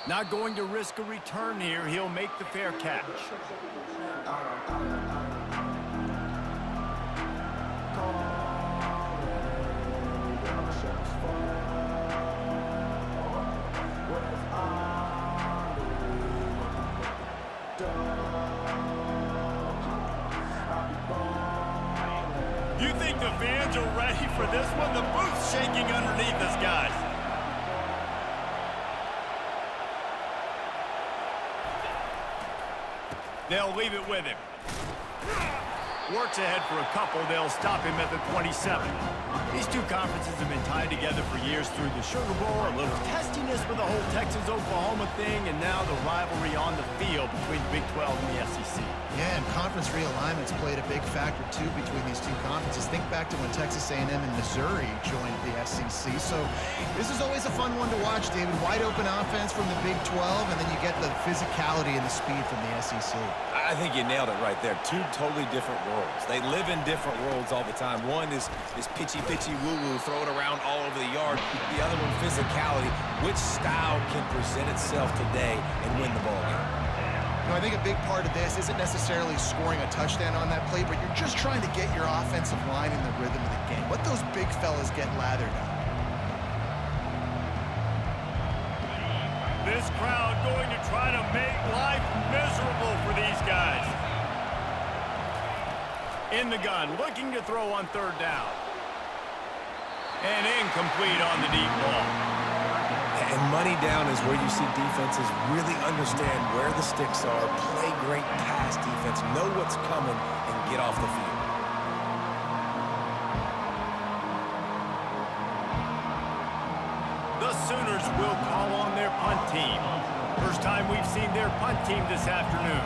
Not going to risk a return here. He'll make the fair catch. You think the fans are ready for this one? The booth's shaking underneath us, guys. They'll leave it with him. Works ahead for a couple. They'll stop him at the 27. These two conferences have been tied together for years through the Sugar Bowl, a little testiness with the whole Texas-Oklahoma thing, and now the rivalry on the field between the Big 12 and the SEC. Yeah, and conference realignments played a big factor, too, between these two conferences. Think back to when Texas A&M and Missouri joined the SEC. So this is always a fun one to watch, David. Wide open offense from the Big 12, and then you get the physicality and the speed from the SEC. I think you nailed it right there. Two totally different worlds. They live in different worlds all the time. One is pitchy woo-woo, throw it around all over the yard. The other one, physicality. Which style can present itself today and win the ball game? You know, I think a big part of this isn't necessarily scoring a touchdown on that play, but you're just trying to get your offensive line in the rhythm of the game. Let those big fellas get lathered up. This crowd going to try to make life miserable for these guys. In the gun, looking to throw on third down. And incomplete on the deep ball. And money down is where you see defenses really understand where the sticks are, play great pass defense, know what's coming, and get off the field. The Sooners will call on their punt team. First time we've seen their punt team this afternoon.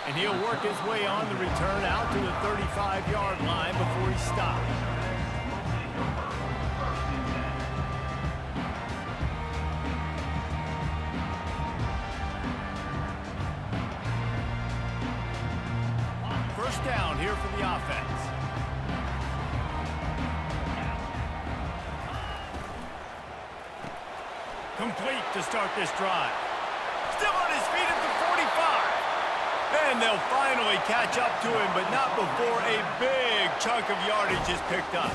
And he'll work his way on the return out to the 35-yard line before he stops. First down here for the offense. Complete to start this drive. Still on his feet at the 45. And they'll finally catch up to him, but not before a big chunk of yardage is picked up.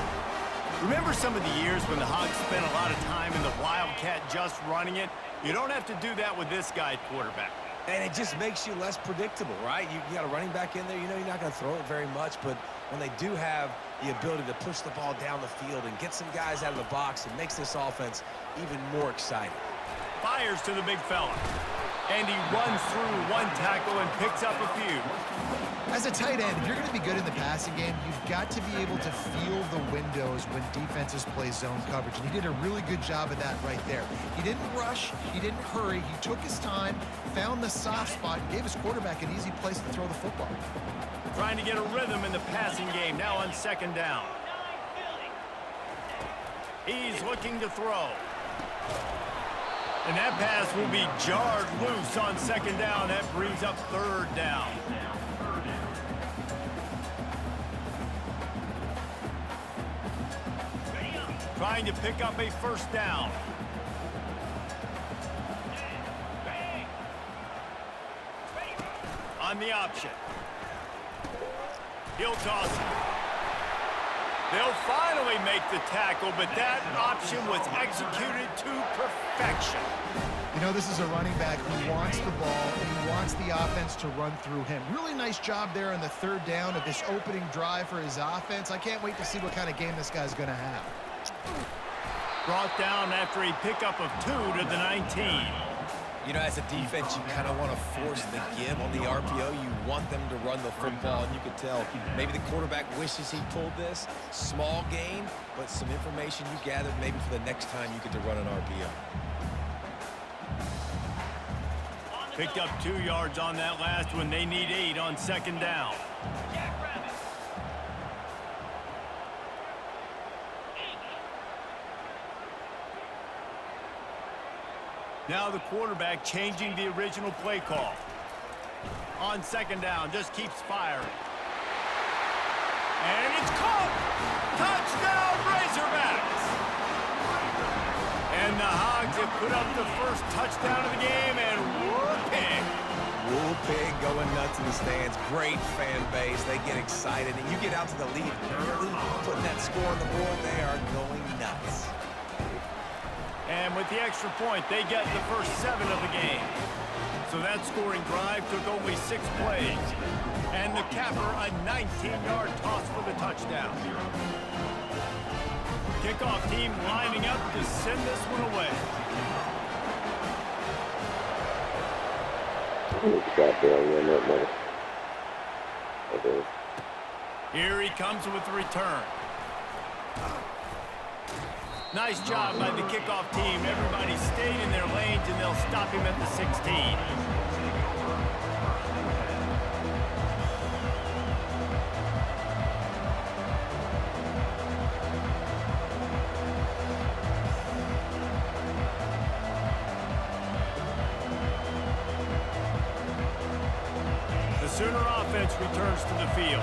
Remember some of the years when the Hogs spent a lot of time in the Wildcat just running it? You don't have to do that with this guy at quarterback. And it just makes you less predictable, right? You got a running back in there. You know you're not going to throw it very much, but when they do have the ability to push the ball down the field and get some guys out of the box, it makes this offense even more exciting. Fires to the big fella. And he runs through one tackle and picks up a few. As a tight end, if you're going to be good in the passing game, you've got to be able to feel the windows when defenses play zone coverage. And he did a really good job of that right there. He didn't rush. He didn't hurry. He took his time, found the soft spot, and gave his quarterback an easy place to throw the football. Trying to get a rhythm in the passing game, now on second down. He's looking to throw. And that pass will be jarred loose on second down. That brings up third down. Trying to pick up a first down. On the option. He'll toss it. They'll finally make the tackle, but that option was executed to perfection. You know, this is a running back who wants the ball and he wants the offense to run through him. Really nice job there on the third down of this opening drive for his offense. I can't wait to see what kind of game this guy's going to have. Brought down after a pickup of 2 to the 19. You know, as a defense, you kind of want to force the give on the RPO. You want them to run the football, and you can tell maybe the quarterback wishes he pulled this. Small gain, but some information you gathered maybe for the next time you get to run an RPO. Picked up 2 yards on that last one. They need 8 on second down. Now the quarterback changing the original play call. On second down, just keeps firing. And it's caught. Touchdown, Razorbacks. And the Hogs have put up the first touchdown of the game, and whooping. Pig going nuts in the stands. Great fan base. They get excited, and you get out to the lead early, putting that score on the board. They are going nuts. And with the extra point, they get the first 7 of the game. So that scoring drive took only 6 plays. And the capper, a 19-yard toss for the touchdown. Kickoff team lining up to send this one away. Here he comes with the return. Nice job by the kickoff team. Everybody stayed in their lanes, and they'll stop him at the 16. The Sooner offense returns to the field.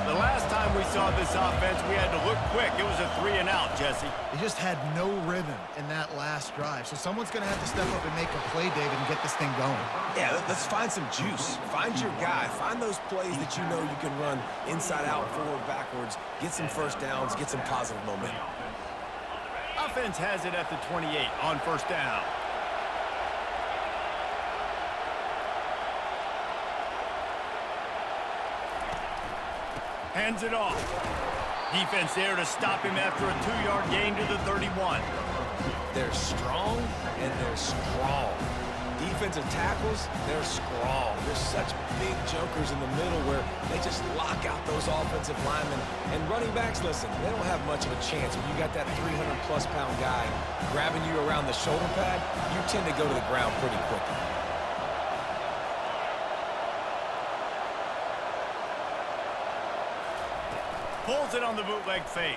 The last time we saw this offense, we had to look quick. It was a 3-and-out, Jesse. They just had no rhythm in that last drive. So someone's going to have to step up and make a play, David, and get this thing going. Yeah, let's find some juice. Find your guy. Find those plays that you know you can run inside out, forward, backwards, get some first downs, get some positive momentum. Offense has it at the 28 on first down. Hands it off. Defense there to stop him after a 2-yard gain to the 31. They're strong, and they're strong. Defensive tackles, they're strong. They're such big jokers in the middle where they just lock out those offensive linemen. And running backs, listen, they don't have much of a chance. When you got that 300-plus pound guy grabbing you around the shoulder pad, you tend to go to the ground pretty quickly. Pulls it on the bootleg fake.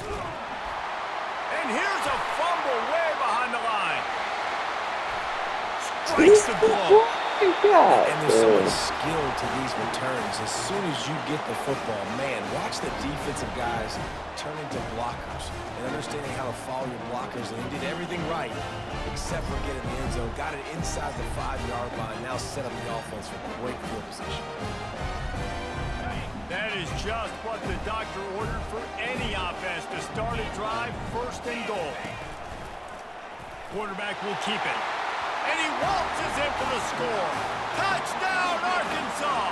And here's a fumble way behind the line. Strikes the blow. And there's so much skill to these returns. As soon as you get the football, man, watch the defensive guys turn into blockers and understanding how to follow your blockers. And they did everything right except for getting the end zone. Got it inside the 5-yard line. Now set up the offense for great field position. That is just what the doctor ordered for any offense to start a drive, first and goal. Quarterback will keep it. And he waltzes in for the score. Touchdown, Arkansas!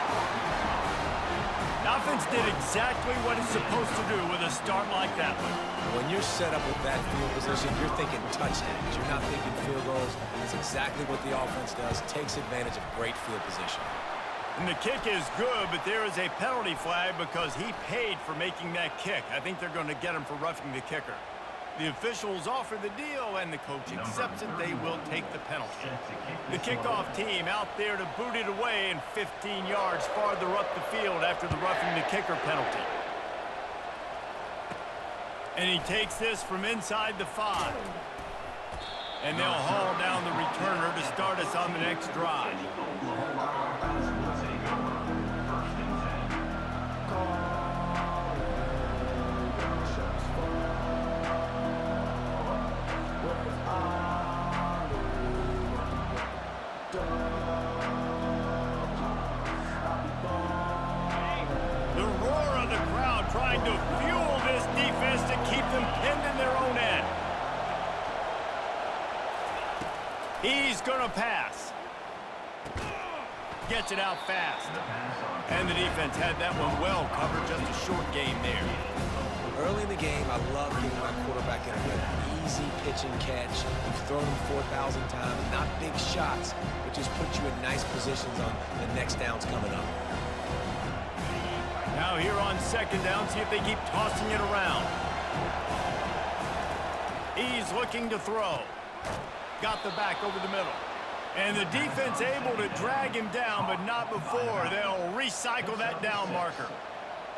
The offense did exactly what it's supposed to do with a start like that one. When you're set up with that field position, you're thinking touchdowns. You're not thinking field goals. That's exactly what the offense does. Takes advantage of great field position. And the kick is good, but there is a penalty flag because he paid for making that kick. I think they're going to get him for roughing the kicker. The officials offer the deal, and the coach accepts it. They will take the penalty. The kickoff team out there to boot it away and 15 yards farther up the field after the roughing the kicker penalty. And he takes this from inside the 5. And they'll haul down the returner to start us on the next drive. Trying to fuel this defense to keep them pinned in their own end. He's going to pass. Gets it out fast. And the defense had that one well covered, just a short game there. Early in the game, I love getting my quarterback in a rhythm. Easy pitch and catch. You've thrown him 4,000 times. Not big shots, but just put you in nice positions on the next downs coming up. Now here on second down, see if they keep tossing it around. He's looking to throw. Got the back over the middle. And the defense able to drag him down, but not before. They'll recycle that down marker.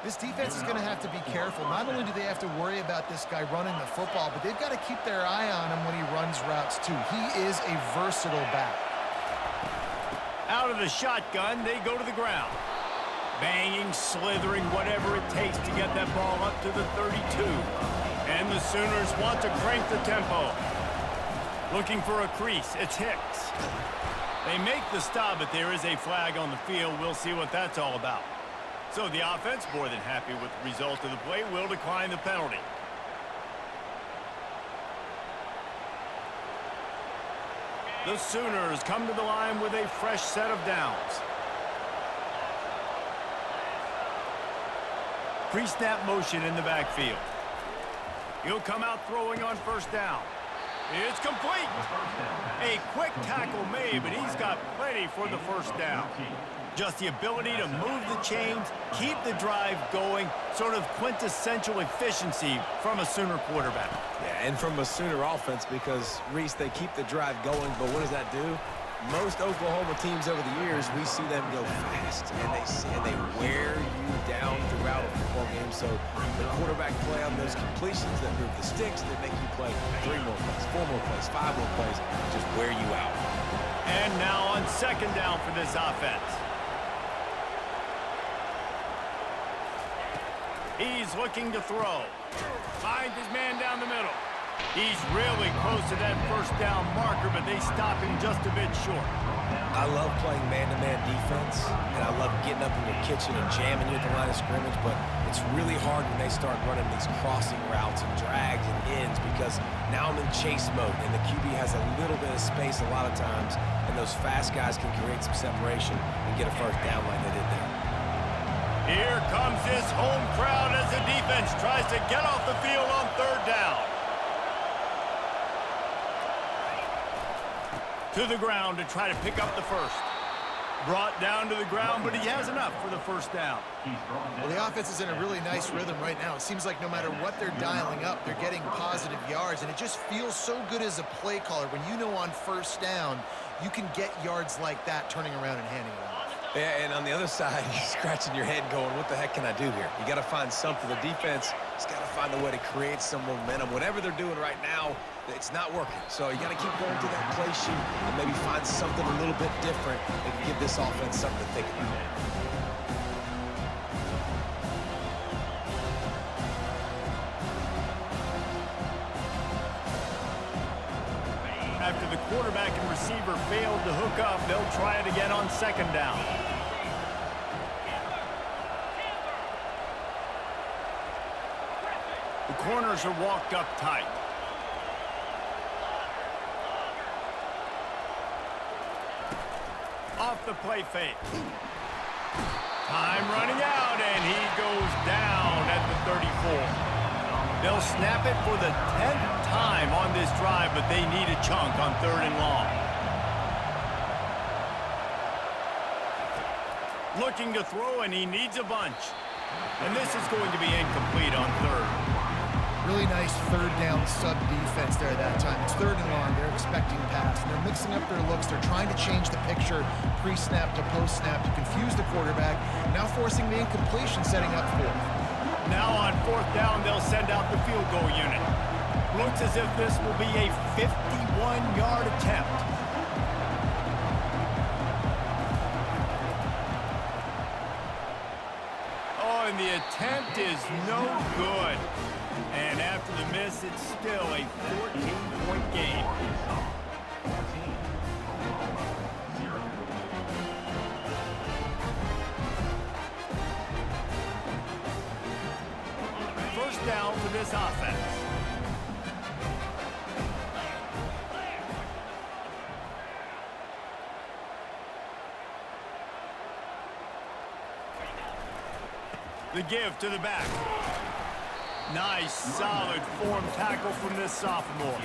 This defense is going to have to be careful. Not only do they have to worry about this guy running the football, but they've got to keep their eye on him when he runs routes too. He is a versatile back. Out of the shotgun, they go to the ground. Banging, slithering, whatever it takes to get that ball up to the 32. And the Sooners want to crank the tempo. Looking for a crease. It's Hicks. They make the stop, but there is a flag on the field. We'll see what that's all about. So the offense, more than happy with the result of the play, will decline the penalty. The Sooners come to the line with a fresh set of downs. Pre-snap motion in the backfield. He'll come out throwing on first down. It's complete. A quick tackle made, but he's got plenty for the first down. Just the ability to move the chains, keep the drive going, sort of quintessential efficiency from a Sooner quarterback. Yeah, and from a Sooner offense, because, Reese, they keep the drive going, but what does that do? Most Oklahoma teams over the years, we see them go fast, and they wear you down throughout a football game. So the quarterback play on those completions that move the sticks, that make you play 3 more plays, 4 more plays, 5 more plays, just wear you out. And now on second down for this offense. He's looking to throw. Finds his man down the middle. He's really close to that first down marker, but they stop him just a bit short. I love playing man-to-man defense, and I love getting up in your kitchen and jamming you at the line of scrimmage, but it's really hard when they start running these crossing routes and drags and ends, because now I'm in chase mode, and the QB has a little bit of space a lot of times, and those fast guys can create some separation and get a first down like they did there. Here comes this home crowd as the defense tries to get off the field on third down. To the ground to try to pick up the first. Brought down to the ground, but he has enough for the first down. Well, the offense is in a really nice rhythm right now. It seems like no matter what they're dialing up, they're getting positive yards, and it just feels so good as a play caller when you know on first down you can get yards like that turning around and handing it off. Yeah, and on the other side, you're scratching your head going, what the heck can I do here? You got to find something. The defense has got to find a way to create some momentum. Whatever they're doing right now, it's not working. So you got to keep going to that play sheet and maybe find something a little bit different that can give this offense something to think about. After the quarterback and receiver failed to hook up, they'll try it again on second down. The corners are walked up tight. Off the play fake. Time running out, and he goes down at the 34. They'll snap it for the 10th time on this drive, but they need a chunk on third and long. Looking to throw, and he needs a bunch. And this is going to be incomplete on third. Really nice third down sub defense there that time. It's third and long. They're expecting pass, and they're mixing up their looks. They're trying to change the picture pre-snap to post-snap to confuse the quarterback, now forcing the incompletion, setting up fourth. Now on fourth down, they'll send out the field goal unit. Looks as if this will be a 51-yard attempt. Oh, and the attempt is no good. And after the miss, it's still a 14-point game. First down for this offense. The give to the back. Nice, solid form tackle from this sophomore.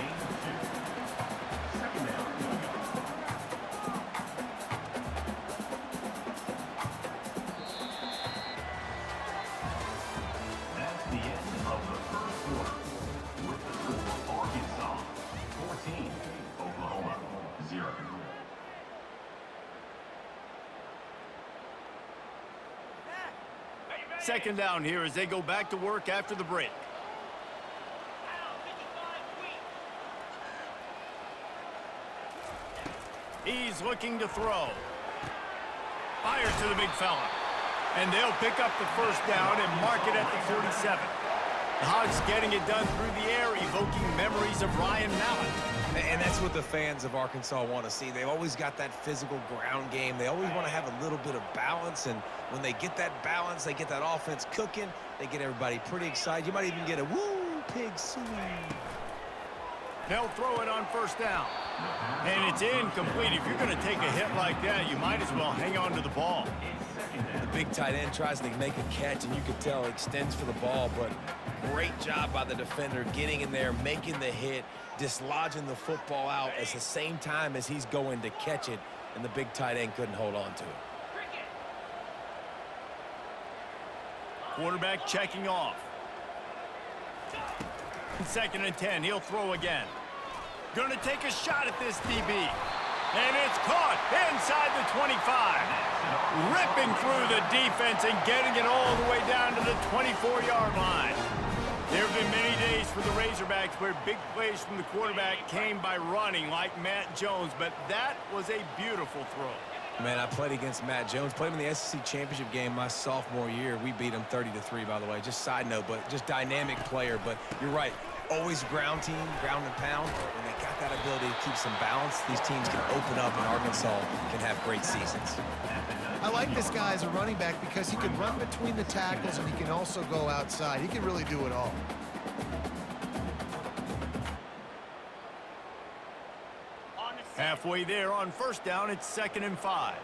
That's the end of the first quarter. With the score, Arkansas 14, Oklahoma 0. Second down here as they go back to work after the break. He's looking to throw. Fires to the big fella. And they'll pick up the first down and mark it at the 47. The Hogs getting it done through the air, evoking memories of Ryan Mallett. And that's what the fans of Arkansas want to see. They've always got that physical ground game. They always want to have a little bit of balance, and when they get that balance, they get that offense cooking, they get everybody pretty excited. You might even get a woo, pig suey. They'll throw it on first down. And it's incomplete. If you're going to take a hit like that, you might as well hang on to the ball. The big tight end tries to make a catch, and you can tell extends for the ball, but great job by the defender getting in there, making the hit, dislodging the football out at the same time as he's going to catch it, and the big tight end couldn't hold on to it. Quarterback checking off. 2nd and 10, he'll throw again. Gonna take a shot at this DB. And it's caught inside the 25. Ripping through the defense and getting it all the way down to the 24-yard line. There have been many days for the Razorbacks where big plays from the quarterback came by running like Matt Jones, but that was a beautiful throw. Man, I played against Matt Jones. Played him in the SEC championship game my sophomore year. We beat him 30-3, by the way. Just side note, but just dynamic player. But you're right. Always ground team, ground and pound. When they got that ability to keep some balance, these teams can open up, and Arkansas can have great seasons. I like this guy as a running back because he can run between the tackles and he can also go outside. He can really do it all. Halfway there on first down, it's 2nd and 5.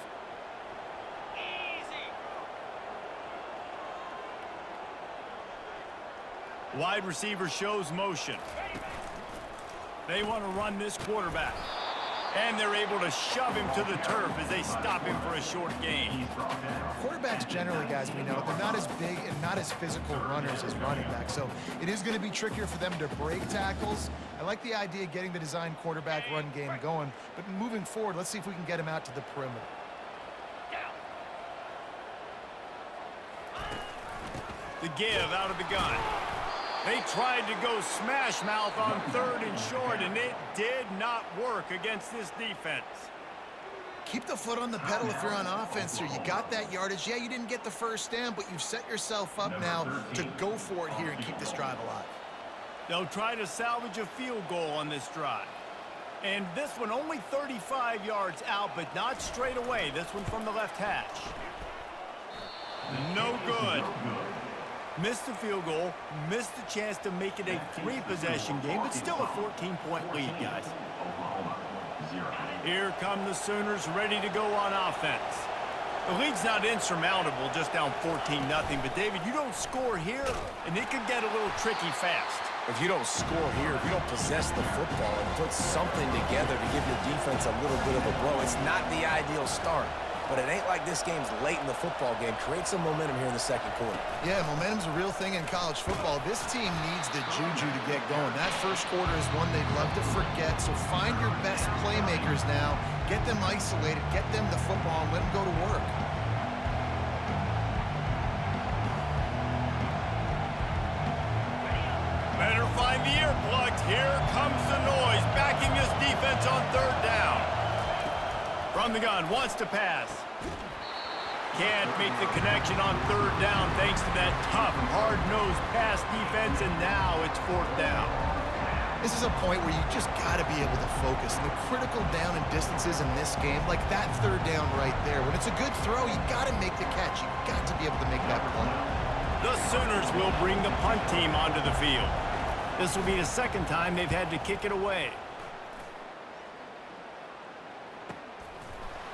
Wide receiver shows motion. They want to run this quarterback. And they're able to shove him to the turf as they stop him for a short gain. Quarterbacks generally, guys, we know, they're not as big and not as physical runners as running backs. So it is going to be trickier for them to break tackles. I like the idea of getting the design quarterback run game going. But moving forward, let's see if we can get him out to the perimeter. The give out of the gun. They tried to go smash mouth on 3rd and short, and it did not work against this defense. Keep the foot on the pedal if you're on offense here. You got that yardage. Yeah, you didn't get the first down, but you've set yourself up now to go for it here and keep this drive alive. They'll try to salvage a field goal on this drive. And this one only 35 yards out, but not straight away. This one from the left hash. No good. Missed the field goal, missed the chance to make it a 3-possession game, but still a 14-point lead, guys. Here come the Sooners ready to go on offense. The lead's not insurmountable, just down 14-0, but David, you don't score here, and it could get a little tricky fast. If you don't score here, if you don't possess the football and put something together to give your defense a little bit of a blow, it's not the ideal start. But it ain't like this game's late in the football game. Create some momentum here in the 2nd quarter. Yeah, momentum's a real thing in college football. This team needs the juju to get going. That first quarter is one they'd love to forget, so find your best playmakers now. Get them isolated, get them the football, and let them go to work. Better find the earplugs. Here comes the noise, backing this defense on 3rd down. From the gun, wants to pass. Can't make the connection on 3rd down thanks to that tough, hard-nosed pass defense, and now it's 4th down. This is a point where you just got to be able to focus. The critical down and distances in this game, like that 3rd down right there. When it's a good throw, you got to make the catch. You got to be able to make that play. The Sooners will bring the punt team onto the field. This will be the 2nd time they've had to kick it away.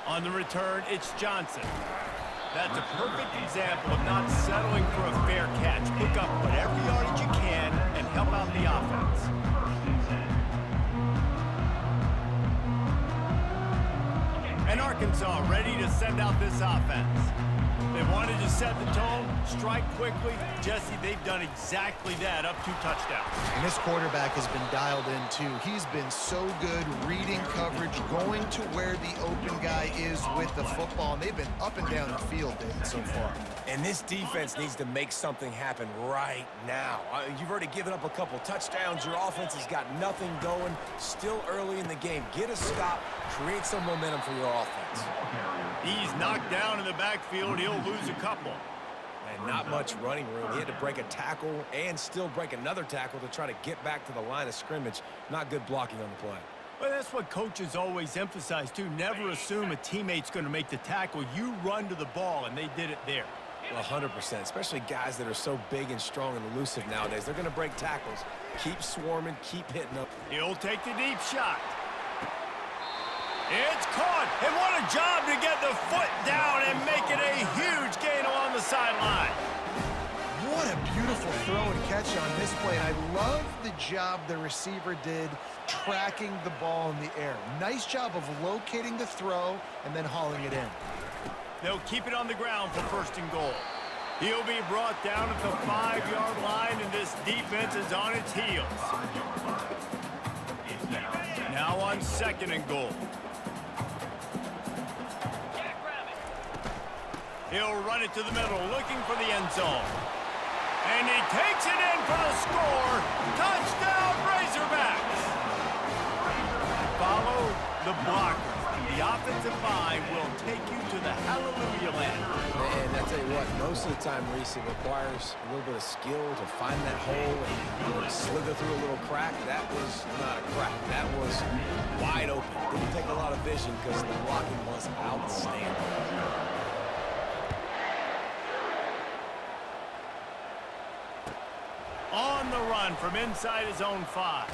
On the return, it's Johnson. That's a perfect example of not settling for a fair catch. Pick up whatever yardage you can and help out the offense. And Arkansas ready to send out this offense. They wanted to set the tone, strike quickly. Jesse, they've done exactly that, up 2 touchdowns. And this quarterback has been dialed in, too. He's been so good reading coverage, going to where the open guy is with the football, and they've been up and down the field, David, so far. And this defense needs to make something happen right now. You've already given up a couple touchdowns. Your offense has got nothing going. Still early in the game. Get a stop. Create some momentum for your offense. He's knocked down in the backfield. He'll lose a couple. And not much running room. He had to break a tackle and still break another tackle to try to get back to the line of scrimmage. Not good blocking on the play. Well, that's what coaches always emphasize, too. Never assume a teammate's going to make the tackle. You run to the ball, and they did it there. 100%, especially guys that are so big and strong and elusive nowadays. They're going to break tackles. Keep swarming, keep hitting them. He'll take the deep shot. It's caught, and what a job to get the foot down and make it a huge gain along the sideline. What a beautiful throw and catch on this play. And I love the job the receiver did tracking the ball in the air. Nice job of locating the throw and then hauling it in. They'll keep it on the ground for 1st and goal. He'll be brought down at the 5-yard line, and this defense is on its heels. Now on 2nd and goal. He'll run it to the middle, looking for the end zone. And he takes it in for the score. Touchdown, Razorbacks! Follow the blockers. The offensive line will take you to the hallelujah land. And I tell you what, most of the time, Reese, it requires a little bit of skill to find that hole and slither through a little crack. That was not a crack. That was wide open. Didn't take a lot of vision because the blocking was outstanding. On the run from inside his own 5.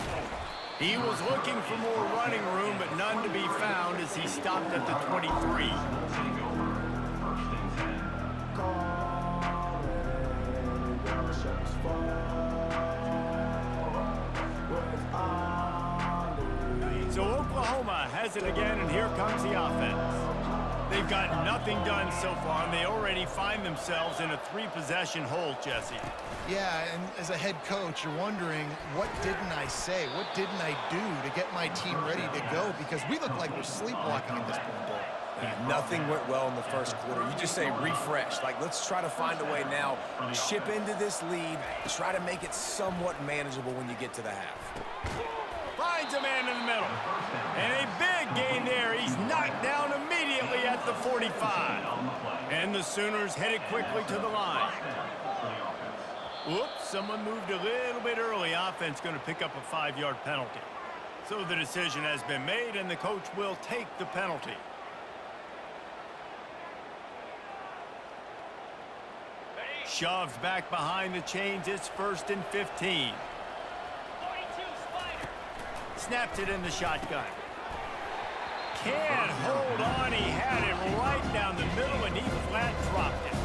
He was looking for more running room, but none to be found as he stopped at the 23. So Oklahoma has it again, and here comes the offense. They've got nothing done so far, and they already find themselves in a 3-possession hole, Jesse. Yeah, and as a head coach, you're wondering, what didn't I say? What didn't I do to get my team ready to go? Because we look like we're sleepwalking at this point, Dave. Yeah, nothing went well in the first quarter. You just say refresh. Like, let's try to find a way now. Chip into this lead. Try to make it somewhat manageable when you get to the half. Finds a man in the middle. And a big gain there. He's knocked down immediately at the 45. And the Sooners headed quickly to the line. Whoops, someone moved a little bit early. Offense going to pick up a 5-yard penalty. So the decision has been made, and the coach will take the penalty. Shoves back behind the chains. It's 1st and 15. Snaps it in the shotgun. Can't hold on. He had it right down the middle, and he flat dropped it.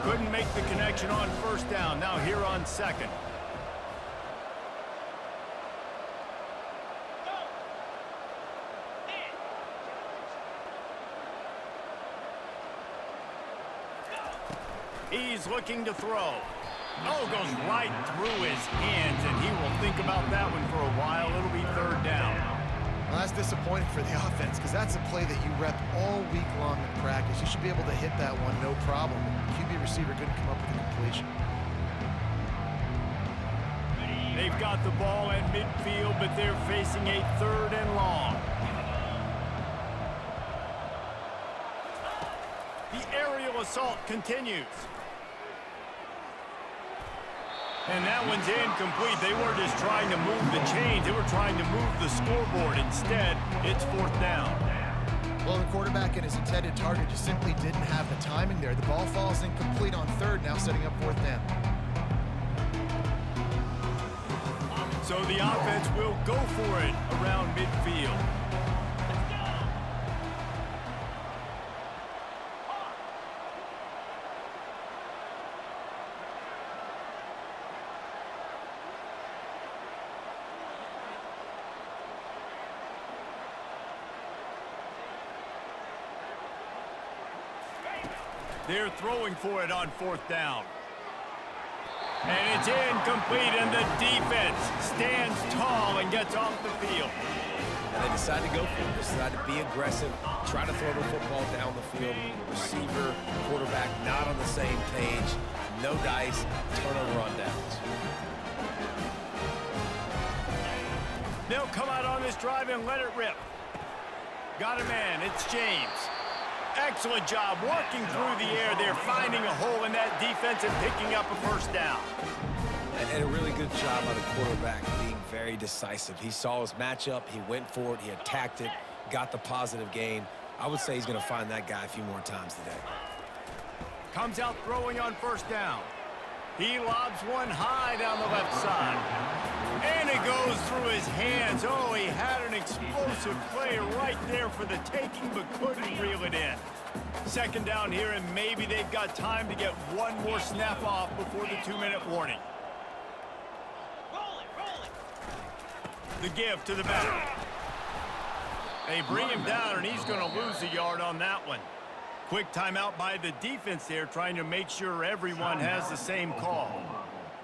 Couldn't make the connection on 1st down. Now here on 2nd. He's looking to throw. Oh, goes right through his hands, and he will think about that one for a while. It'll be 3rd down. Well, that's disappointing for the offense because that's a play that you rep all week long in practice. You should be able to hit that one no problem. QB receiver couldn't come up with a completion. They've got the ball at midfield, but they're facing a 3rd and long. The aerial assault continues. And that one's incomplete. They weren't just trying to move the chains. They were trying to move the scoreboard. Instead, it's 4th down. Well, the quarterback and his intended target just simply didn't have the timing there. The ball falls incomplete on 3rd, now setting up 4th down. So the offense will go for it around midfield. They're throwing for it on 4th down. And it's incomplete, and the defense stands tall and gets off the field. And they decide to go for it. They decide to be aggressive, try to throw the football down the field. Receiver, quarterback, not on the same page. No dice, turnover on downs. They'll come out on this drive and let it rip. Got a man, it's James. Excellent job working through the air there, finding a hole in that defense and picking up a first down. And a really good job by the quarterback being very decisive. He saw his matchup, he went for it, he attacked it, got the positive gain. I would say he's going to find that guy a few more times today. Comes out throwing on first down. He lobs one high down the left side. And it goes through his hands. Oh, he had an explosive play right there for the taking, but couldn't reel it in. Second down here, and maybe they've got time to get one more snap off before the 2-minute warning. The give to the back. They bring him down, and he's going to lose a yard on that one. Quick timeout by the defense there, trying to make sure everyone has the same call.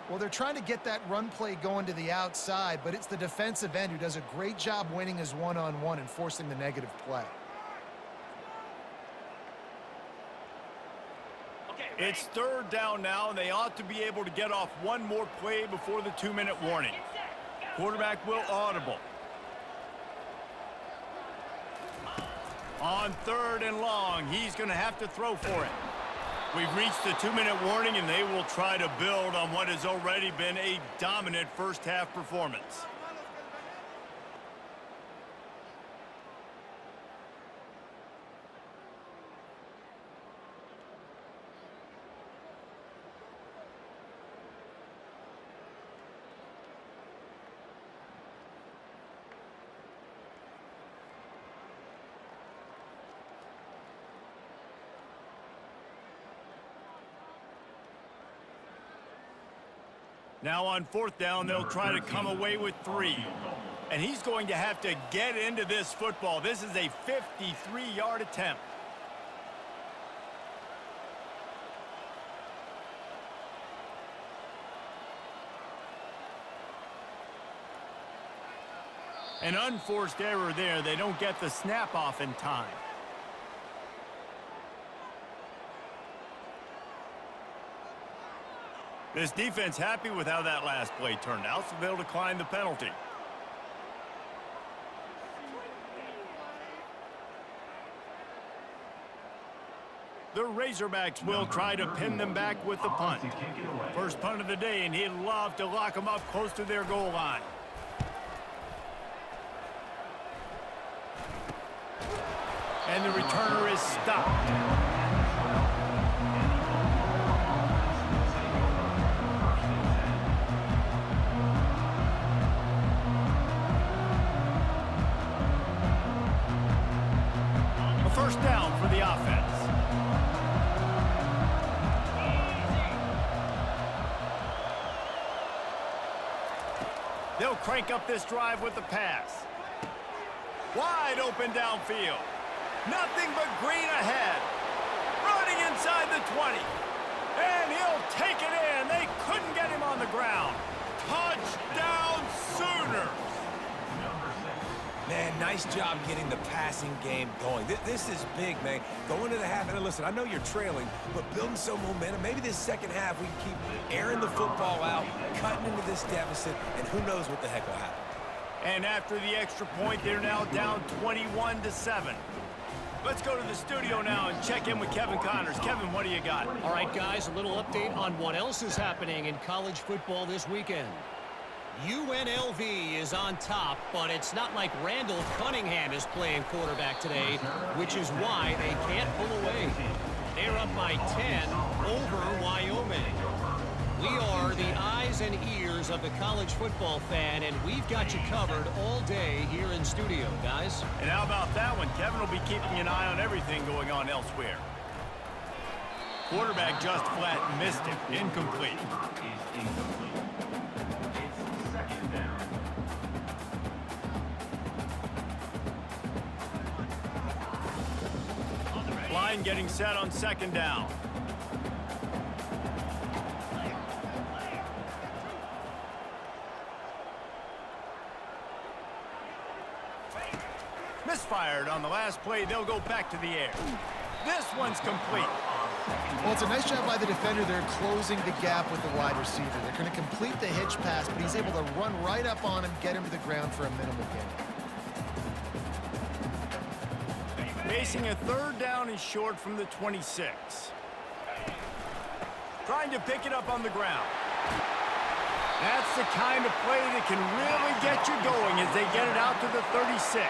Well, they're trying to get that run play going to the outside, but it's the defensive end who does a great job winning his one-on-one and forcing the negative play. It's third down now, and they ought to be able to get off one more play before the 2-minute warning. Quarterback will audible. On third and long, he's going to have to throw for it. We've reached the 2-minute warning, and they will try to build on what has already been a dominant first-half performance. Now on fourth down, they'll try to come away with 3. And he's going to have to get into this football. This is a 53-yard attempt. An unforced error there. They don't get the snap off in time. This defense happy with how that last play turned out, so they'll decline the penalty. The Razorbacks will try to pin them back with the punt. First punt of the day, and he'd love to lock them up close to their goal line. And the returner is stopped. First down for the offense. They'll crank up this drive with the pass. Wide open downfield. Nothing but green ahead. Running inside the 20. And he'll take it in. They couldn't get him on the ground. Touchdown Sooners. Man, nice job getting the passing game going. This is big, man. Going to the half, and listen, I know you're trailing, but building some momentum. Maybe this second half we can keep airing the football out, cutting into this deficit, and who knows what the heck will happen. And after the extra point, they're now down 21-7. Let's go to the studio now and check in with Kevin Connors. Kevin, what do you got? All right, guys, a little update on what else is happening in college football this weekend. UNLV is on top, but it's not like Randall Cunningham is playing quarterback today, which is why they can't pull away. They're up by 10 over Wyoming. We are the eyes and ears of the college football fan, and we've got you covered all day here in studio, guys. And how about that one? Kevin will be keeping an eye on everything going on elsewhere. Quarterback just flat missed it. Incomplete. Line getting set on second down. Misfired on the last play. They'll go back to the air. This one's complete. Well, it's a nice job by the defender. They're closing the gap with the wide receiver. They're going to complete the hitch pass, but he's able to run right up on him, get him to the ground for a minimal gain. Facing a 3rd down and short from the 26. Trying to pick it up on the ground. That's the kind of play that can really get you going as they get it out to the 36.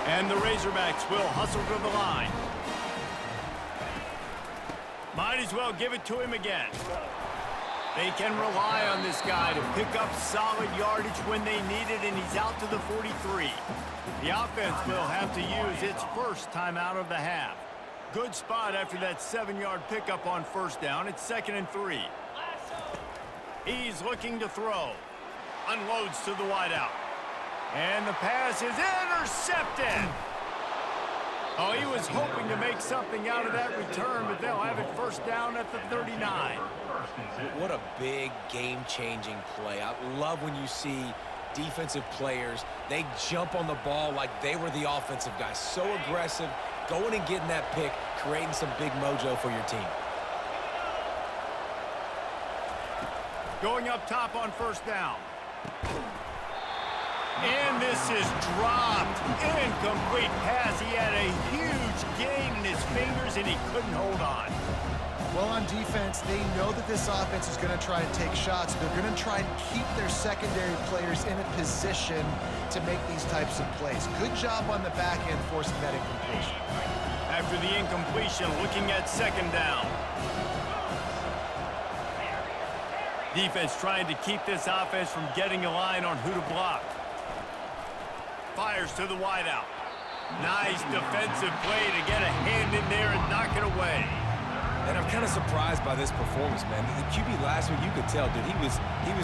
And the Razorbacks will hustle to the line. Might as well give it to him again. They can rely on this guy to pick up solid yardage when they need it, and he's out to the 43. The offense will have to use its first timeout of the half. Good spot after that 7-yard pickup on 1st down. It's 2nd and 3. He's looking to throw. Unloads to the wideout. And the pass is intercepted. Oh, he was hoping to make something out of that return, but they'll have it 1st down at the 39. What a big game-changing play. I love when you see defensive players, they jump on the ball like they were the offensive guys. So aggressive, going and getting that pick, creating some big mojo for your team. Going up top on 1st down. And this is dropped. Incomplete pass. He had a huge gain in his fingers, and he couldn't hold on. Well, on defense, they know that this offense is going to try and take shots. They're going to try and keep their secondary players in a position to make these types of plays. Good job on the back end forcing that incompletion. After the incompletion, looking at 2nd down. Defense trying to keep this offense from getting a line on who to block. Fires to the wideout. Nice defensive play to get a hand in there and knock it away. And I'm kind of surprised by this performance, man. The QB last week, you could tell, dude, he was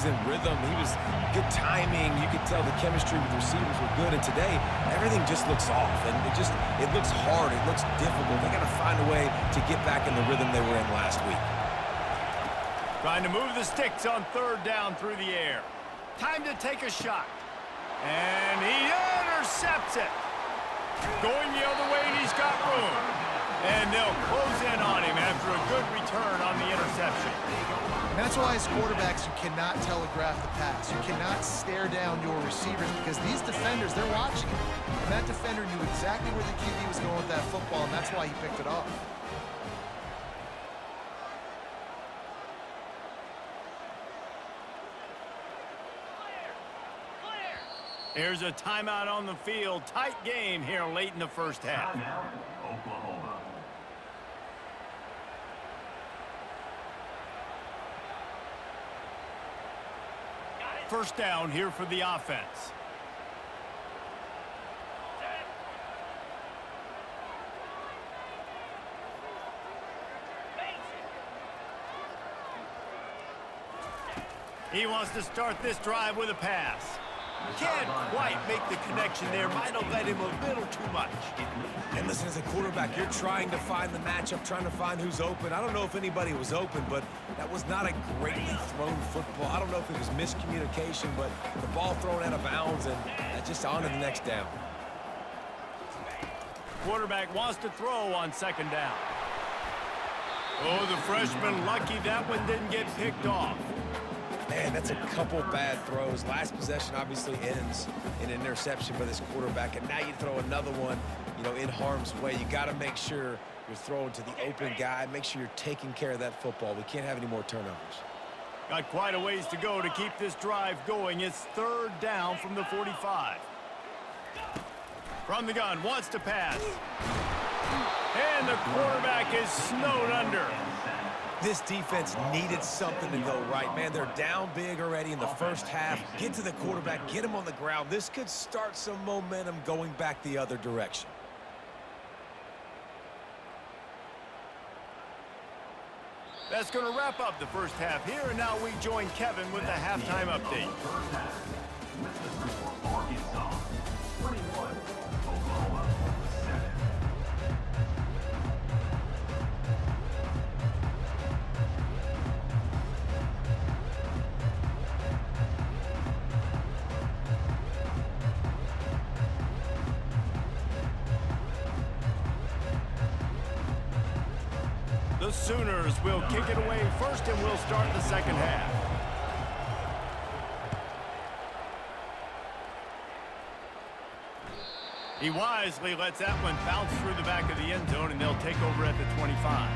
in rhythm. He was good timing. You could tell the chemistry with the receivers were good. And today, everything just looks off. And it looks hard. It looks difficult. They got to find a way to get back in the rhythm they were in last week. Trying to move the sticks on 3rd down through the air. Time to take a shot. And he intercepts it. Going the other way, and he's got room. And they'll close in on him after a good return on the interception. And that's why as quarterbacks, you cannot telegraph the pass. You cannot stare down your receivers because these defenders, they're watching it. And that defender knew exactly where the QB was going with that football, and that's why he picked it off. Here's a timeout on the field. Tight game here late in the 1st half. Timeout, Oklahoma. First down here for the offense. He wants to start this drive with a pass. Can't quite make the connection there. Might have led him a little too much. And listen, as a quarterback, you're trying to find the matchup, trying to find who's open. I don't know if anybody was open, but that was not a greatly thrown football. I don't know if it was miscommunication, but the ball thrown out of bounds and just on to the next down. Quarterback wants to throw on 2nd down. Oh, the freshman lucky that one didn't get picked off. Man, that's a couple bad throws. Last possession obviously ends in an interception by this quarterback, and now you throw another one, in harm's way. You got to make sure you're throwing to the open guy. Make sure you're taking care of that football. We can't have any more turnovers. Got quite a ways to go to keep this drive going. It's 3rd down from the 45. From the gun, wants to pass. And the quarterback is snowed under. This defense needed something to go right. Man, they're down big already in the 1st half. Get to the quarterback, get him on the ground. This could start some momentum going back the other direction. That's going to wrap up the 1st half here, and now we join Kevin with the halftime update. Arkansas 21, Oklahoma 7. The Sooners will kick it away first, and we'll start the 2nd half. He wisely lets that one bounce through the back of the end zone, and they'll take over at the 25.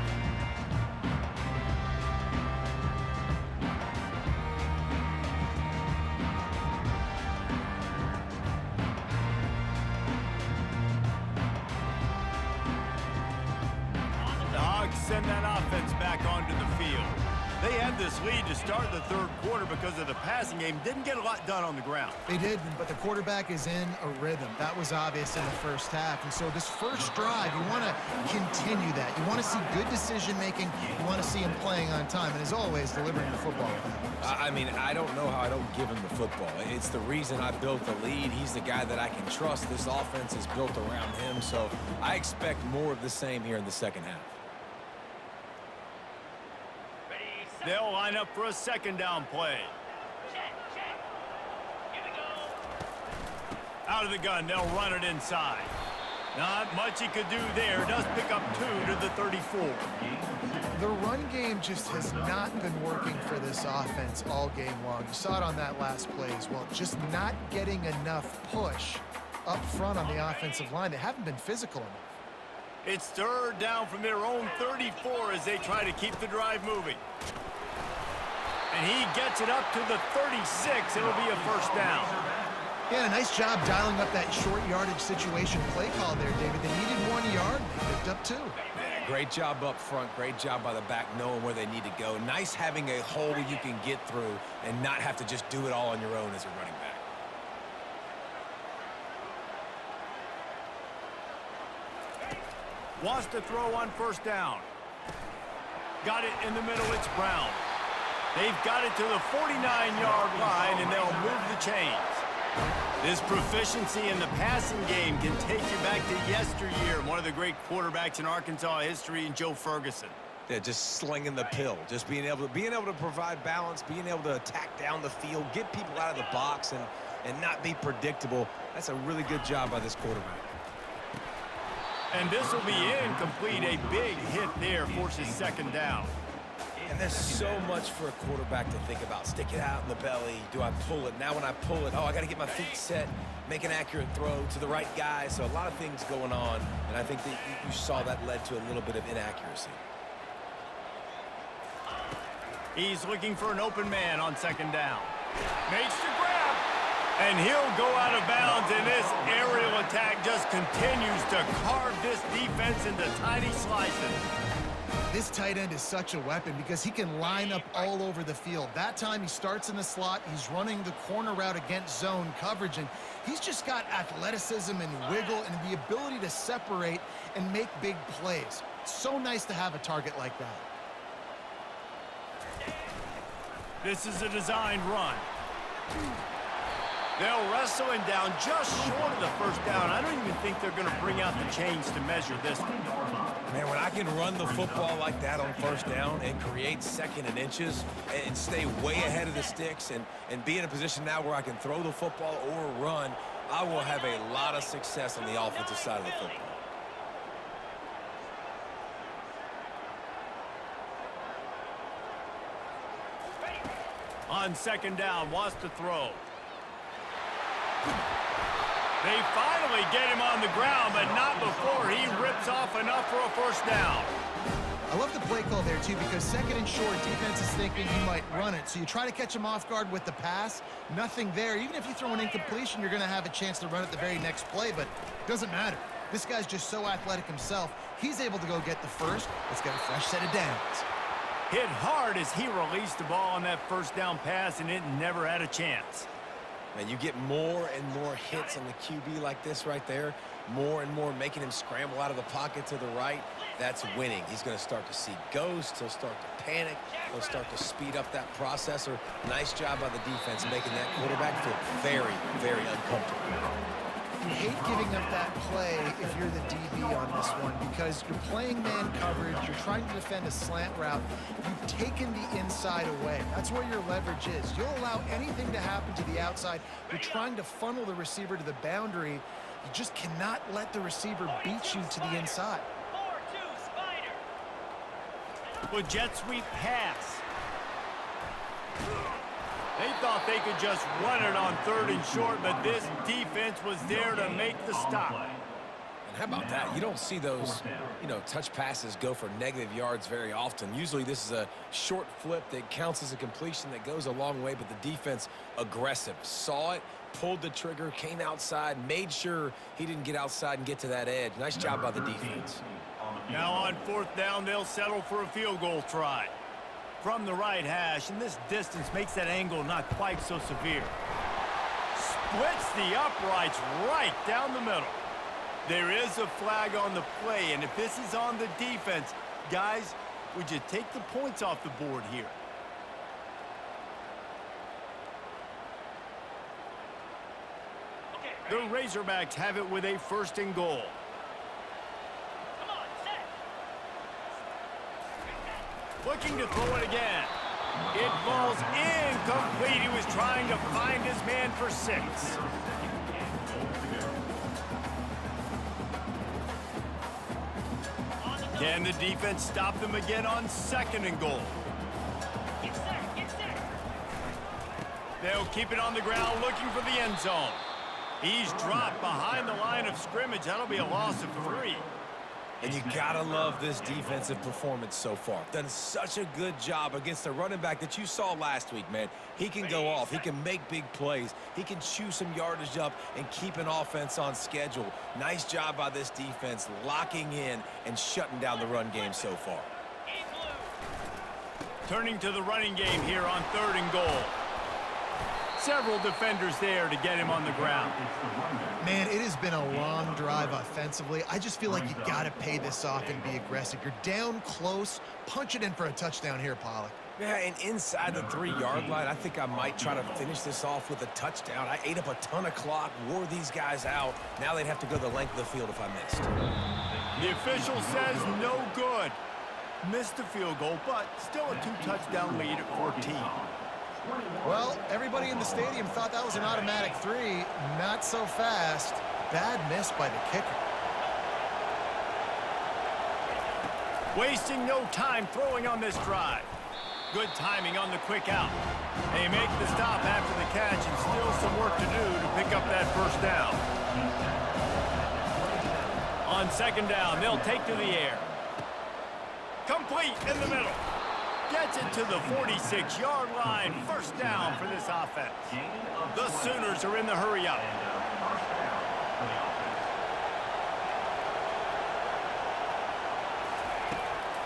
The Hogs send that offense back onto the field. They had this lead to start the third quarter because of the passing game. Didn't get a lot done on the ground. They did, but the quarterback is in a rhythm. That was obvious in the first half. And so this first drive, you want to continue that. You want to see good decision-making. You want to see him playing on time. And as always, delivering the football. I mean, I don't know how I don't give him the football. It's the reason I built the lead. He's the guy that I can trust. This offense is built around him. So I expect more of the same here in the second half. They'll line up for a second down play. Out of the gun, they'll run it inside. Not much he could do there. Does pick up 2 to the 34. The run game just has not been working for this offense all game long. You saw it on that last play as well. Just not getting enough push up front on the offensive line. They haven't been physical enough. It's third down from their own 34 as they try to keep the drive moving. And he gets it up to the 36. It'll be a first down. Yeah, nice job dialing up that short yardage situation play call there, David. They needed 1 yard. They picked up 2. Yeah, great job up front. Great job by the back knowing where they need to go. Nice having a hole you can get through and not have to just do it all on your own as a running back. Wants to throw on first down. Got it in the middle. It's Brown. They've got it to the 49-yard line, and they'll move the chains. This proficiency in the passing game can take you back to yesteryear. One of the great quarterbacks in Arkansas history, and Joe Ferguson. Yeah, just slinging the pill, just being able to provide balance, being able to attack down the field, get people out of the box, and not be predictable. That's a really good job by this quarterback. And this will be incomplete. A big hit there forces second down. And there's so much for a quarterback to think about. Stick it out in the belly. Do I pull it? Now when I pull it, oh, I got to get my feet set, make an accurate throw to the right guy. So a lot of things going on, and I think that you saw that led to a little bit of inaccuracy. He's looking for an open man on second down. Makes the grab. And he'll go out of bounds, and this aerial attack just continues to carve this defense into tiny slices. This tight end is such a weapon because he can line up all over the field. That time he starts in the slot. He's running the corner route against zone coverage, and he's just got athleticism and wiggle and the ability to separate and make big plays. It's so nice to have a target like that. This is a designed run. They'll wrestle him down just short of the first down. I don't even think they're going to bring out the chains to measure this one. Man, when I can run the football like that on first down and create second and inches and stay way ahead of the sticks and be in a position now where I can throw the football or run, I will have a lot of success on the offensive side of the football. On second down, wants to throw. They finally get him on the ground, but not before he rips off enough for a first down. I love the play call there, too, because second and short, defense is thinking you might run it. So you try to catch him off guard with the pass. Nothing there. Even if you throw an incompletion, you're going to have a chance to run it the very next play, but it doesn't matter. This guy's just so athletic himself. He's able to go get the first. Let's get a fresh set of downs. Hit hard as he released the ball on that first down pass, and it never had a chance. And you get more and more hits on the QB like this right there, more and more making him scramble out of the pocket to the right. That's winning. He's going to start to see ghosts. He'll start to panic. He'll start to speed up that processor. Nice job by the defense making that quarterback feel very, very uncomfortable. You hate giving up that play if you're the DB on this one because you're playing man coverage, you're trying to defend a slant route, you've taken the inside away. That's where your leverage is. You'll allow anything to happen to the outside. You're trying to funnel the receiver to the boundary. You just cannot let the receiver beat you to the inside. With jet sweep pass. They thought thought they could just run it on 3rd and short, but this defense was there to make the stop. How about that? You don't see those, touch passes go for negative yards very often. Usually this is a short flip that counts as a completion that goes a long way, but the defense aggressive. Saw it, pulled the trigger, came outside, made sure he didn't get outside and get to that edge. Nice job by the defense. Now on 4th down, they'll settle for a field goal try. From the right hash, and this distance makes that angle not quite so severe. Splits the uprights right down the middle. There is a flag on the play, and if this is on the defense, guys, would you take the points off the board here? The Razorbacks have it with a 1st and goal. Looking to throw it again. It falls incomplete. He was trying to find his man for 6. Can the defense stop them again on 2nd and goal? They'll keep it on the ground looking for the end zone. He's dropped behind the line of scrimmage. That'll be a loss of 3. And you gotta love this defensive performance so far. Done such a good job against a running back that you saw last week, man. He can go off. He can make big plays. He can chew some yardage up and keep an offense on schedule. Nice job by this defense locking in and shutting down the run game so far. Turning to the running game here on 3rd and goal. Several defenders there to get him on the ground. Man, it has been a long drive offensively. I just feel like you got to pay this off and be aggressive. You're down close. Punch it in for a touchdown here, Pollock. Yeah, and inside the 3-yard line, I think I might try to finish this off with a touchdown. I ate up a ton of clock, wore these guys out. Now they'd have to go the length of the field if I missed. The official says no good. Missed the field goal, but still a 2-touchdown lead at 14. Well, everybody in the stadium thought that was an automatic 3. Not so fast. Bad miss by the kicker. Wasting no time throwing on this drive. Good timing on the quick out. They make the stop after the catch and still some work to do to pick up that 1st down. On 2nd down, they'll take to the air. Complete in the middle. Gets it to the 46-yard line. 1st down for this offense. The Sooners are in the hurry-up.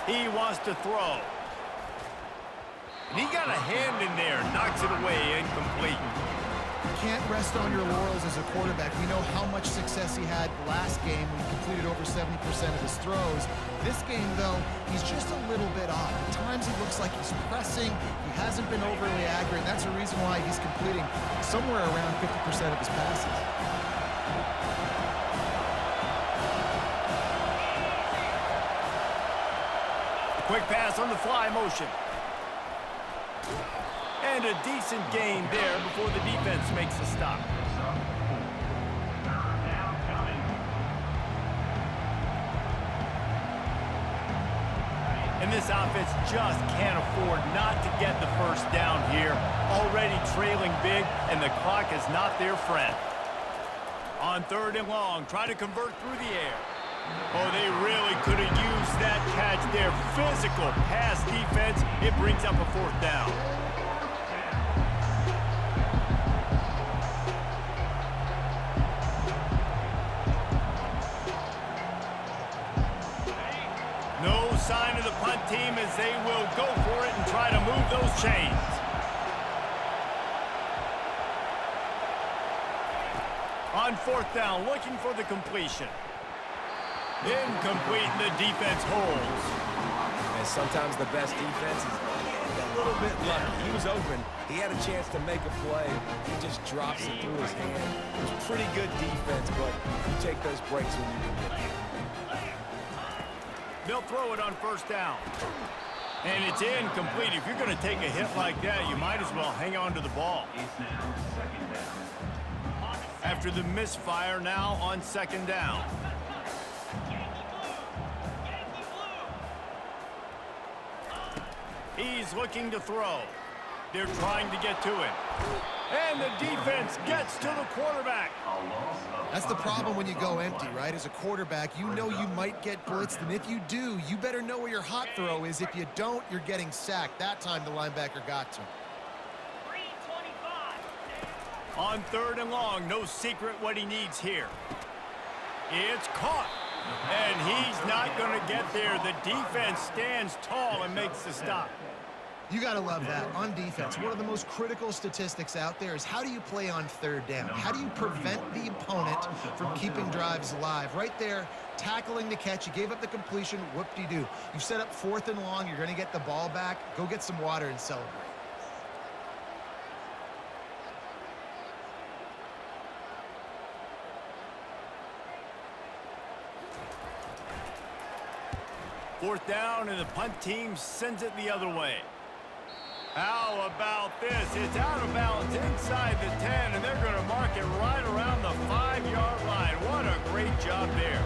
He wants to throw. And he got a hand in there. Knocks it away, incomplete. Can't rest on your laurels as a quarterback. We know how much success he had last game when he completed over 70% of his throws. This game, though, he's just a little bit off. At times it looks like he's pressing. He hasn't been overly accurate. That's the reason why he's completing somewhere around 50% of his passes. Quick pass on the fly motion. And a decent gain there before the defense makes a stop. And this offense just can't afford not to get the 1st down here. Already trailing big, and the clock is not their friend. On 3rd and long, try to convert through the air. Oh, they really could have used that catch there. Physical pass defense. It brings up a 4th down. No sign of the punt team as they will go for it and try to move those chains. On 4th down, looking for the completion. Incomplete, and the defense holds. And sometimes the best defense is a little bit lucky. He was open. He had a chance to make a play. He just drops it through his hand. It was pretty good defense, but you take those breaks when you can get it. They'll throw it on 1st down. And it's incomplete. If you're going to take a hit like that, you might as well hang on to the ball. After the misfire, now on 2nd down. He's looking to throw. They're trying to get to him. And the defense gets to the quarterback. That's the problem when you go empty, right? As a quarterback, you know you might get blitzed, and if you do, you better know where your hot throw is. If you don't, you're getting sacked. That time the linebacker got to him. On 3rd and long, no secret what he needs here. It's caught. And he's not going to get there. The defense stands tall and makes the stop. You got to love that. On defense, one of the most critical statistics out there is how do you play on 3rd down? How do you prevent the opponent from keeping drives alive? Right there, tackling the catch. You gave up the completion. Whoop-de-doo. You set up 4th and long. You're going to get the ball back. Go get some water and celebrate. Fourth down, and the punt team sends it the other way. How about this? It's out of bounds inside the 10, and they're going to mark it right around the 5-yard line. What a great job there.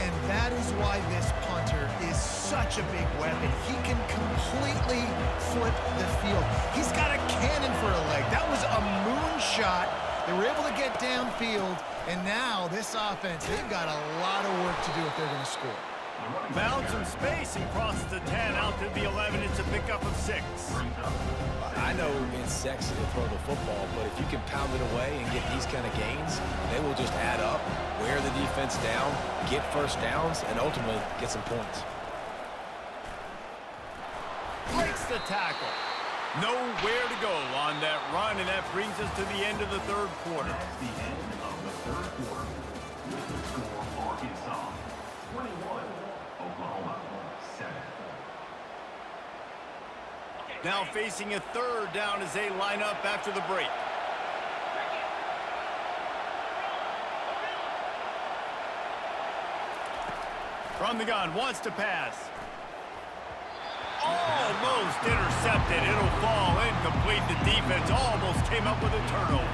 And that is why this punter is such a big weapon. He can completely flip the field. He's got a cannon for a leg. That was a moonshot. They were able to get downfield, and now this offense, they've got a lot of work to do if they're going to score. Bounds in space and crosses the 10 out to the 11. It's a pickup of 6. I know it's sexy to throw the football, but if you can pound it away and get these kind of gains, they will just add up, wear the defense down, get first downs, and ultimately get some points. Breaks the tackle. Nowhere to go on that run, and that brings us to the end of the 3rd quarter. That's the end of the 3rd quarter. With the score, Arkansas 21, Oklahoma 7. Now facing a 3rd down as they line up after the break. From the gun, wants to pass. Almost intercepted. It'll fall incomplete. The defense almost came up with a turnover.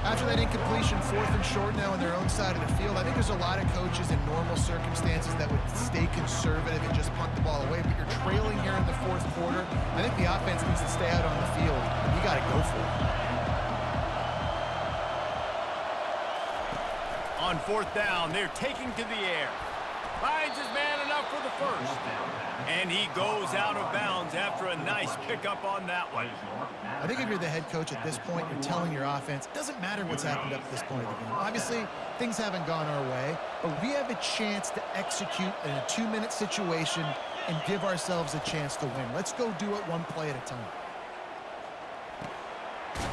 After that incompletion, 4th and short now on their own side of the field, I think there's a lot of coaches in normal circumstances that would stay conservative and just punt the ball away, but you're trailing here in the 4th quarter. I think the offense needs to stay out on the field, and you got to go for it. On 4th down, they're taking to the air. Finds his man enough for the 1st. And he goes out of bounds after a nice pickup on that one. I think if you're the head coach at this point, you're telling your offense, it doesn't matter what's happened up to this point of the game. Obviously, things haven't gone our way, but we have a chance to execute in a 2-minute situation and give ourselves a chance to win. Let's go do it one play at a time.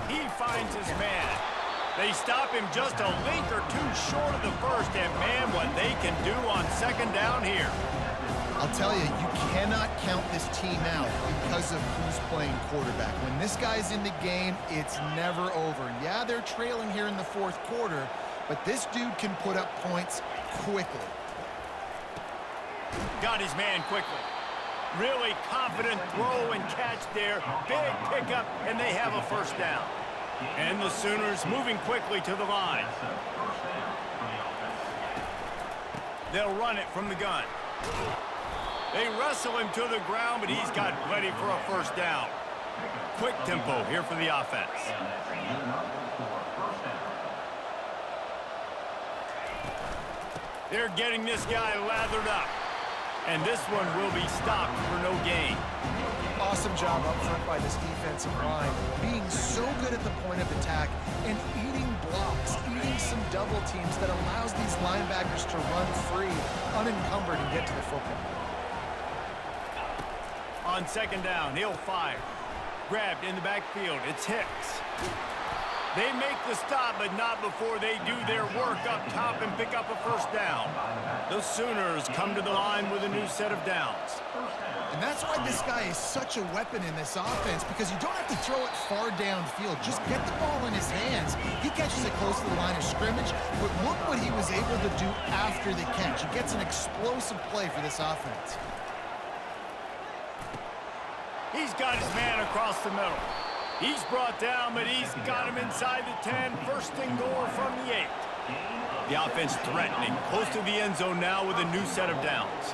He finds his man. They stop him just a link or 2 short of the 1st, and man, what they can do on 2nd down here. I'll tell you, you cannot count this team out because of who's playing quarterback. When this guy's in the game, it's never over. Yeah, they're trailing here in the 4th quarter, but this dude can put up points quickly. Got his man quickly. Really confident throw and catch there. Big pickup, and they have a 1st down. And the Sooners moving quickly to the line. They'll run it from the gun. They wrestle him to the ground, but he's got plenty for a 1st down. Quick tempo here for the offense. They're getting this guy lathered up. And this one will be stopped for no gain. Awesome job up front by this defensive line, being so good at the point of attack and eating blocks, eating some double teams that allows these linebackers to run free, unencumbered, and get to the football. On 2nd down, he'll fire. Grabbed in the backfield, it's Hicks. They make the stop, but not before they do their work up top and pick up a 1st down. The Sooners come to the line with a new set of downs. And that's why this guy is such a weapon in this offense, because you don't have to throw it far downfield. Just get the ball in his hands. He catches it close to the line of scrimmage, but look what he was able to do after the catch. He gets an explosive play for this offense. He's got his man across the middle. He's brought down, but he's got him inside the 10. 1st and goal from the 8. The offense threatening, close to the end zone now with a new set of downs.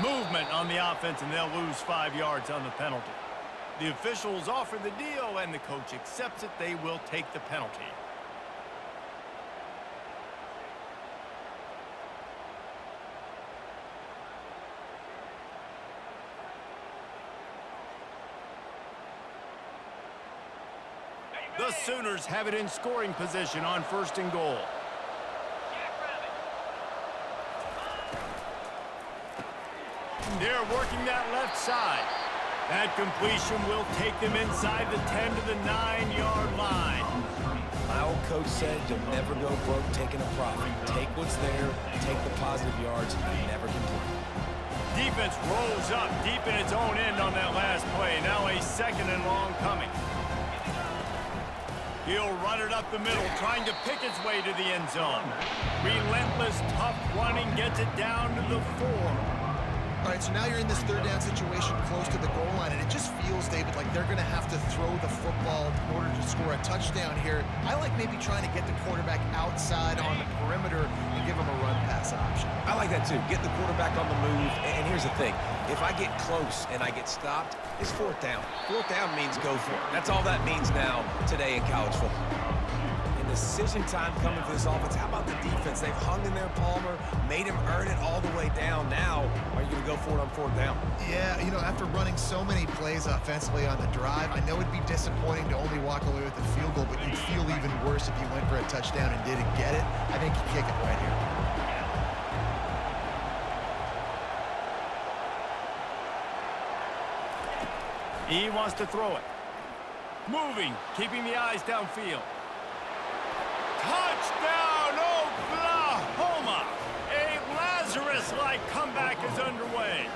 Movement on the offense, and they'll lose 5 yards on the penalty. The officials offer the deal, and the coach accepts it. They will take the penalty. The Sooners have it in scoring position on 1st and goal. They're working that left side. That completion will take them inside the 10 to the 9-yard line. My old coach said you'll never go broke taking a profit. Take what's there, take the positive yards, and never complain. Defense rolls up deep in its own end on that last play. Now a 2nd and long coming. He'll run it up the middle, trying to pick its way to the end zone. Relentless, tough running, gets it down to the 4. All right, so now you're in this 3rd down situation close to the goal line, and it just feels, David, like they're going to have to throw the football in order to score a touchdown here. I like maybe trying to get the quarterback outside on the perimeter and give him a run-pass option. I like that too. Get the quarterback on the move. And here's the thing. If I get close and I get stopped, it's 4th down. 4th down means go for it. That's all that means now today in college football. Decision time coming for this offense. How about the defense? They've hung in there, Palmer, made him earn it all the way down. Now, are you going to go for it on 4th down? Yeah, you know, after running so many plays offensively on the drive, I know it'd be disappointing to only walk away with a field goal, but you'd feel even worse if you went for a touchdown and didn't get it. I think you kick it right here. He wants to throw it. Moving, keeping the eyes downfield. Touchdown, Oklahoma! A Lazarus-like comeback is underway.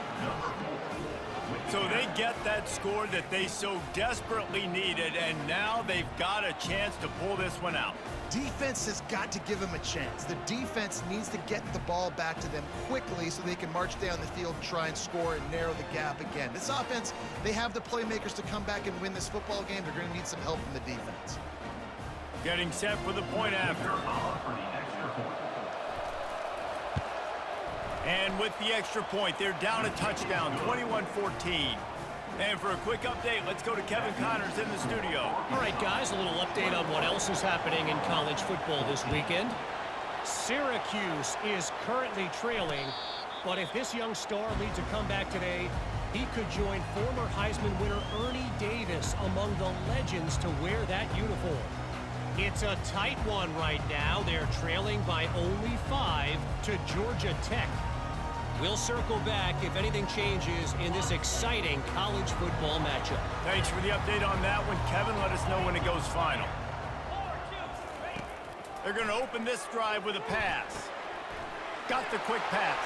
So they get that score that they so desperately needed, and now they've got a chance to pull this one out. Defense has got to give them a chance. The defense needs to get the ball back to them quickly so they can march down the field and try and score and narrow the gap again. This offense, they have the playmakers to come back and win this football game. They're going to need some help from the defense. Getting set for the point after. And with the extra point, they're down a touchdown, 21-14. And for a quick update, let's go to Kevin Connors in the studio. All right, guys, a little update on what else is happening in college football this weekend. Syracuse is currently trailing, but if this young star leads a comeback today, he could join former Heisman winner Ernie Davis among the legends to wear that uniform. It's a tight one right now. They're trailing by only 5 to Georgia Tech. We'll circle back if anything changes in this exciting college football matchup. Thanks for the update on that one, Kevin. Let us know when it goes final. They're going to open this drive with a pass. Got the quick pass.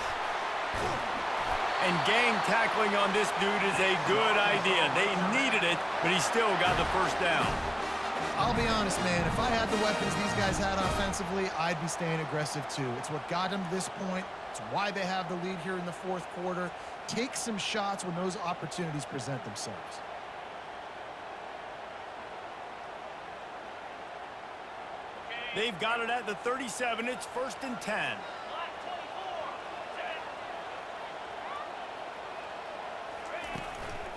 And gang tackling on this dude is a good idea. They needed it, but he still got the 1st down. I'll be honest, man. If I had the weapons these guys had offensively, I'd be staying aggressive too. It's what got them to this point. It's why they have the lead here in the 4th quarter. Take some shots when those opportunities present themselves. They've got it at the 37. It's 1st and 10.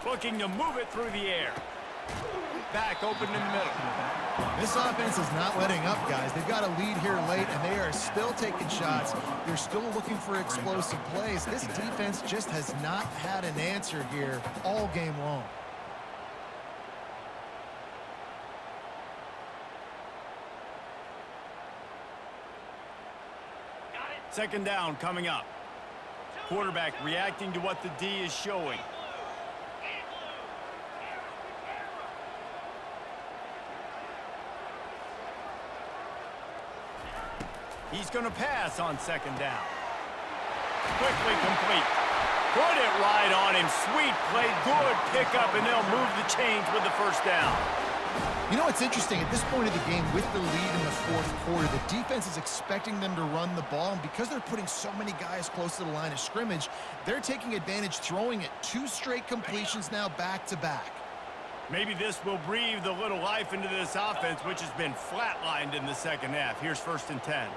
Looking to move it through the air. Back open in the middle. This offense is not letting up, guys. They've got a lead here late, and they are still taking shots. They're still looking for explosive plays. This defense just has not had an answer here all game long. Second down coming up. Quarterback reacting to what the D is showing. He's going to pass on 2nd down. Quickly complete. Put it right on him. Sweet play. Good pickup, and they'll move the chains with the 1st down. You know what's interesting? At this point of the game, with the lead in the 4th quarter, the defense is expecting them to run the ball, and because they're putting so many guys close to the line of scrimmage, they're taking advantage, throwing it 2 straight completions now back-to-back. Maybe this will breathe a little life into this offense, which has been flatlined in the 2nd half. Here's 1st and 10.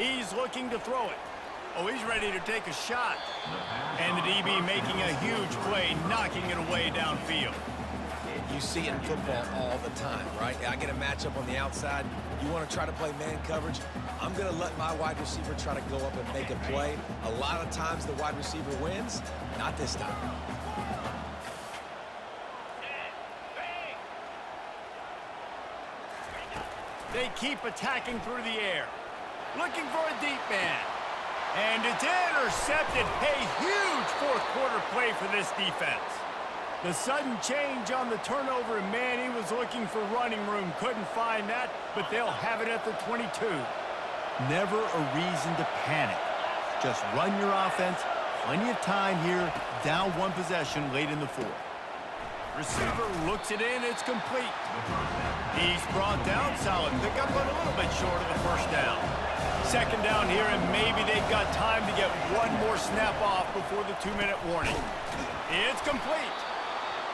He's looking to throw it. Oh, he's ready to take a shot. And the DB making a huge play, knocking it away downfield. You see it in football all the time, right? I get a matchup on the outside. You want to try to play man coverage? I'm going to let my wide receiver try to go up and make a play. A lot of times the wide receiver wins. Not this time. They keep attacking through the air. Looking for a deep man. And it's intercepted. A huge fourth quarter play for this defense. The sudden change on the turnover, and man, he was looking for running room. Couldn't find that, but they'll have it at the 22. Never a reason to panic. Just run your offense. Plenty of time here. Down one possession late in the fourth. Receiver looks it in. It's complete. He's brought down. Solid pickup, but a little bit short of the first down. Second down here, and maybe they've got time to get one more snap off before the 2-minute warning. It's complete.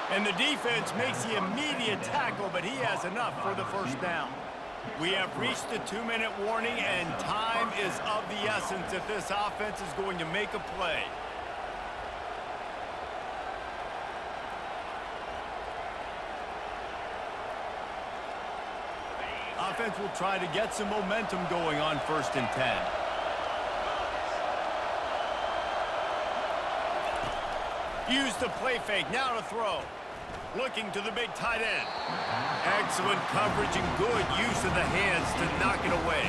And the defense makes the immediate tackle, but he has enough for the first down. We have reached the 2-minute warning, and time is of the essence if this offense is going to make a play. Offense will try to get some momentum going on 1st and 10. Use the play fake, now to throw. Looking to the big tight end. Excellent coverage and good use of the hands to knock it away.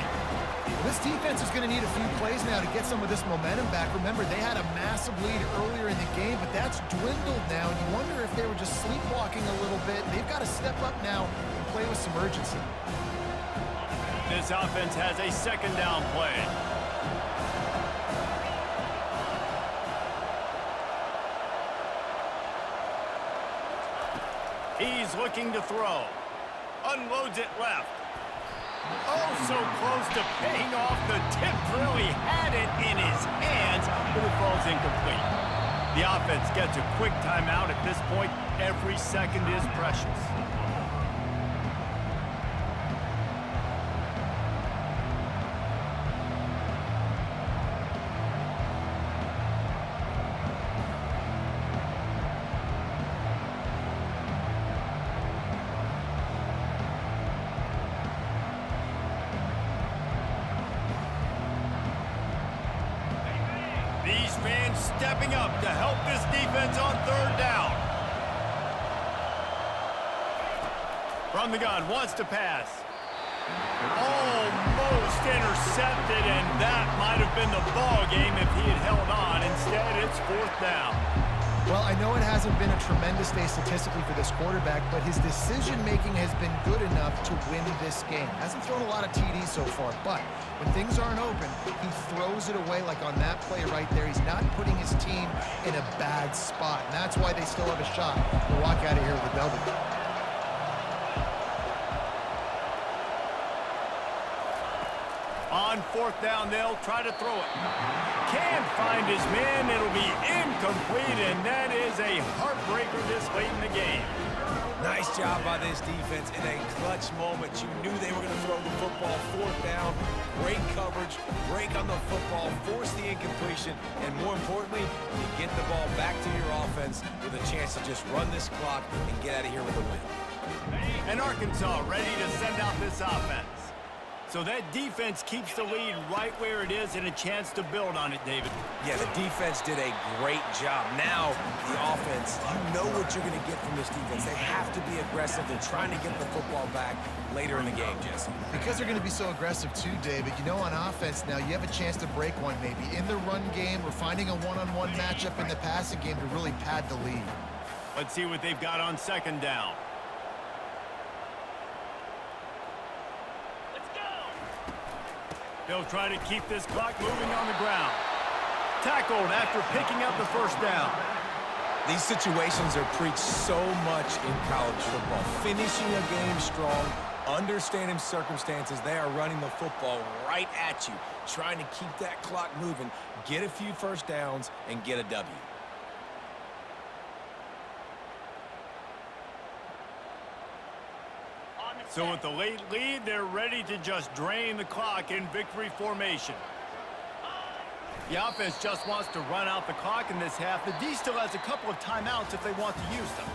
This defense is going to need a few plays now to get some of this momentum back. Remember, they had a massive lead earlier in the game, but that's dwindled now. And you wonder if they were just sleepwalking a little bit. They've got to step up now and play with some urgency. This offense has a second down play. He's looking to throw. Unloads it left. Oh, so close to paying off. The tip really had it in his hands, but it falls incomplete. The offense gets a quick timeout at this point. Every second is precious. These fans stepping up to help this defense on 3rd down. From the gun, wants to pass. Almost intercepted, and that might have been the ball game if he had held on. Instead, it's 4th down. Well, I know it hasn't been a tremendous day statistically for this quarterback, but his decision-making has been good enough to win this game. Hasn't thrown a lot of TDs so far, but when things aren't open, he throws it away like on that play right there. He's not putting his team in a bad spot, and that's why they still have a shot to walk out of here with a W. On 4th down, they'll try to throw it. Can't find his man. It'll be incomplete, and that is a heartbreaker this late in the game. Nice job by this defense in a clutch moment. You knew they were going to throw the football. 4th down, great coverage, break on the football, force the incompletion, and more importantly, you get the ball back to your offense with a chance to just run this clock and get out of here with a win. And Arkansas ready to send out this offense. So that defense keeps the lead right where it is and a chance to build on it, David. Yeah, the defense did a great job. Now, the offense, you know what you're going to get from this defense. They have to be aggressive. They're trying to get the football back later in the game, Jesse. Because they're going to be so aggressive too, David, you know on offense now, you have a chance to break one maybe. In the run game, or finding a one-on-one matchup in the passing game to really pad the lead. Let's see what they've got on 2nd down. They'll try to keep this clock moving on the ground. Tackled after picking up the 1st down. These situations are preached so much in college football. Finishing a game strong, understanding circumstances. They are running the football right at you, trying to keep that clock moving, get a few 1st downs, and get a W. On So with the late lead, they're ready to just drain the clock in victory formation. The offense just wants to run out the clock in this half. The D still has a couple of timeouts if they want to use them.